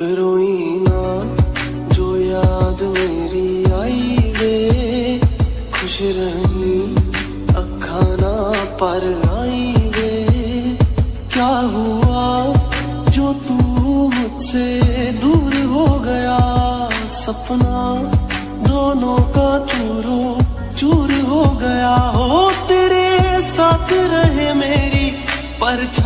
रोई ना जो याद मेरी आई वे, खुश रही अखा ना पर आई वे। क्या हुआ जो तू मुझसे दूर हो गया, सपना दोनों का चूरो चूर हो गया। हो तेरे साथ रहे मेरी परछाई